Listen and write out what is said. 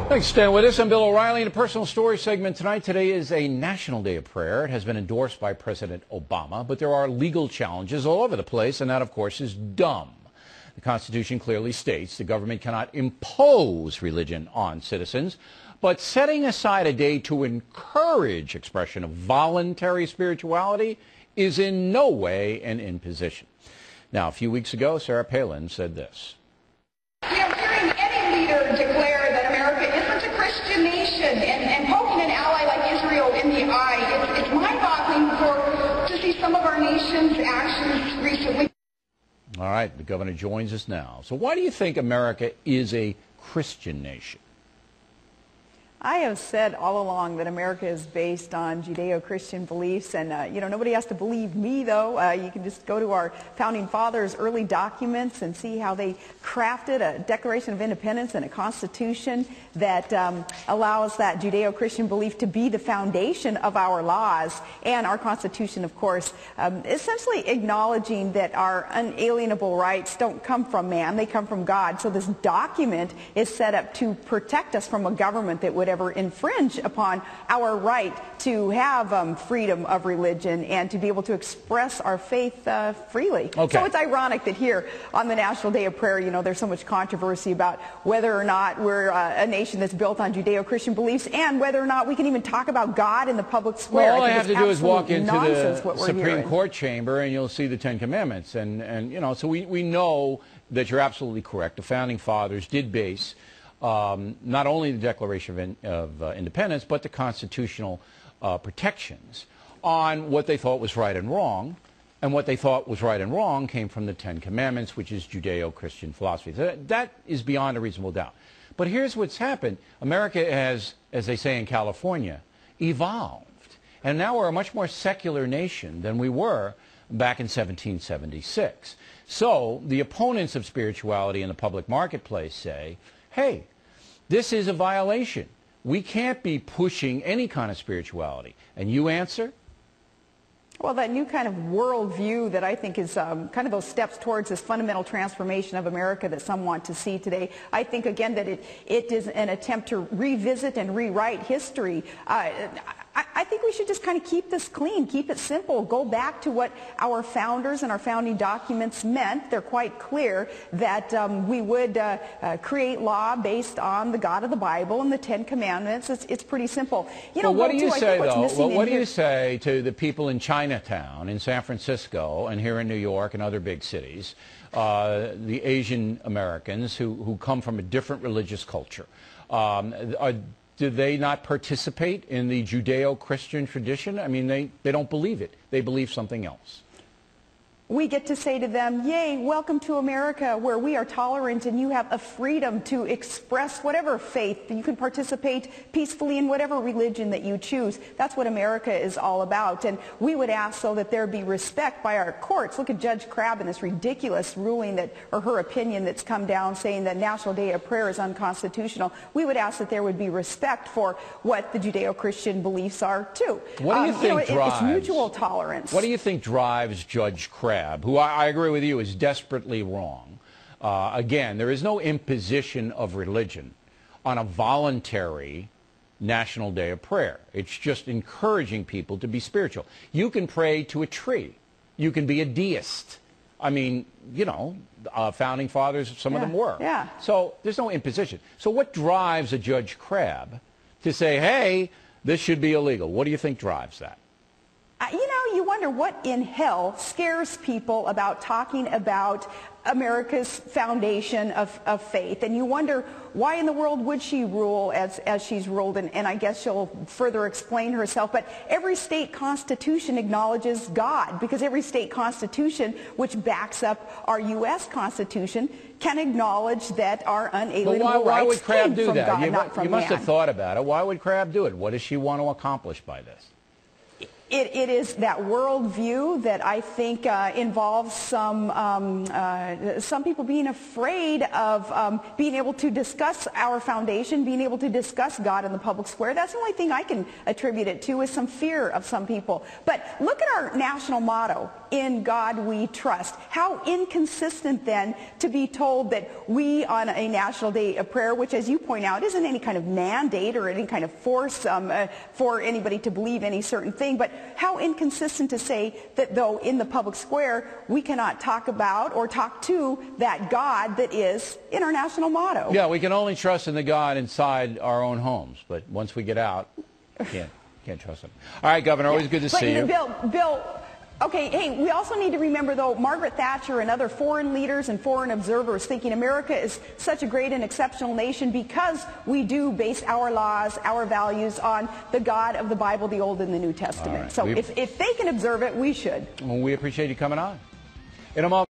Thanks for staying with us. I'm Bill O'Reilly in a personal story segment tonight. Today is a National Day of Prayer. It has been endorsed by President Obama, but there are legal challenges all over the place, and that, of course, is dumb. The Constitution clearly states the government cannot impose religion on citizens, but setting aside a day to encourage expression of voluntary spirituality is in no way an imposition. Now, a few weeks ago, Sarah Palin said this. We are hearing any leader declare that America isn't a Christian nation and poking an ally like Israel in the eye. It's mind-boggling to see some of our nation's actions recently. All right, the governor joins us now. So why do you think America is a Christian nation? I have said all along that America is based on Judeo-Christian beliefs, and nobody has to believe me, though. You can just go to our founding fathers' early documents and see how they crafted a Declaration of Independence and a Constitution that allows that Judeo-Christian belief to be the foundation of our laws, and our Constitution, of course, essentially acknowledging that our unalienable rights don't come from man, they come from God. So this document is set up to protect us from a government that would ever infringe upon our right to have freedom of religion and to be able to express our faith freely. Okay. So it's ironic that here on the National Day of Prayer, there's so much controversy about whether or not we're a nation that's built on Judeo-Christian beliefs and whether or not we can even talk about God in the public square. Well, all I have to do is walk into the Supreme hearing. Court chamber and you'll see the Ten Commandments. So we know that you're absolutely correct. The Founding Fathers did base not only the Declaration of Independence, but the constitutional protections on what they thought was right and wrong. And what they thought was right and wrong came from the Ten Commandments, which is Judeo-Christian philosophy. That is beyond a reasonable doubt. But here's what's happened. America has, as they say in California, evolved. And now we're a much more secular nation than we were back in 1776. So the opponents of spirituality in the public marketplace say, hey, this is a violation. We can't be pushing any kind of spirituality. And you answer? Well, that new kind of worldview that I think is kind of those steps towards this fundamental transformation of America that some want to see today. I think, again, that it is an attempt to revisit and rewrite history. I think we should just kind of keep this clean, keep it simple, go back to what our founders and our founding documents meant. They're quite clear that we would create law based on the God of the Bible and the Ten Commandments. It's pretty simple. What do you say, though? Well, what do you say to the people in Chinatown, in San Francisco, and here in New York and other big cities, the Asian Americans who come from a different religious culture? Do they not participate in the Judeo-Christian tradition? I mean, they don't believe it. They believe something else. We get to say to them, yay, welcome to America, where we are tolerant and you have a freedom to express whatever faith. You can participate peacefully in whatever religion that you choose. That's what America is all about. And we would ask, so that there be respect by our courts. Look at Judge Crabb and this ridiculous ruling or her opinion that's come down saying that National Day of Prayer is unconstitutional. We would ask that there would be respect for what the Judeo-Christian beliefs are, too. What do you think drives? It's mutual tolerance. What do you think drives Judge Crabb, who I agree with you is desperately wrong? Again, there is no imposition of religion on a voluntary National Day of Prayer. It's just encouraging people to be spiritual. You can pray to a tree. You can be a deist. I mean, Founding Fathers, some of them were. Yeah. So there's no imposition. So what drives a Judge Crabb to say, hey, this should be illegal? What do you think drives that? You wonder what in hell scares people about talking about America's foundation of faith. And you wonder, why in the world would she rule as she's ruled? And I guess she'll further explain herself. But every state constitution acknowledges God, because every state constitution, which backs up our U.S. Constitution, can acknowledge that our unalienable why rights would Crabb came do from that? God, not from you must man. have thought about it. Why would Crabb do it? What does she want to accomplish by this? It is that worldview that I think involves some people being afraid of being able to discuss our foundation, being able to discuss God in the public square. That's the only thing I can attribute it to, is some fear of some people. But look at our national motto, "In God We Trust." How inconsistent then to be told that we on a National Day of Prayer, which as you point out isn't any kind of mandate or any kind of force for anybody to believe any certain thing, but how inconsistent to say that though in the public square we cannot talk about or talk to that God that is in our national motto. Yeah, we can only trust in the God inside our own homes, but once we get out, can't trust him. All right, Governor, always good to see you. Bill, okay, hey, we also need to remember, though, Margaret Thatcher and other foreign leaders and foreign observers thinking America is such a great and exceptional nation because we do base our laws, our values on the God of the Bible, the Old and the New Testament. Right. So if they can observe it, we should. Well, we appreciate you coming on. In a moment.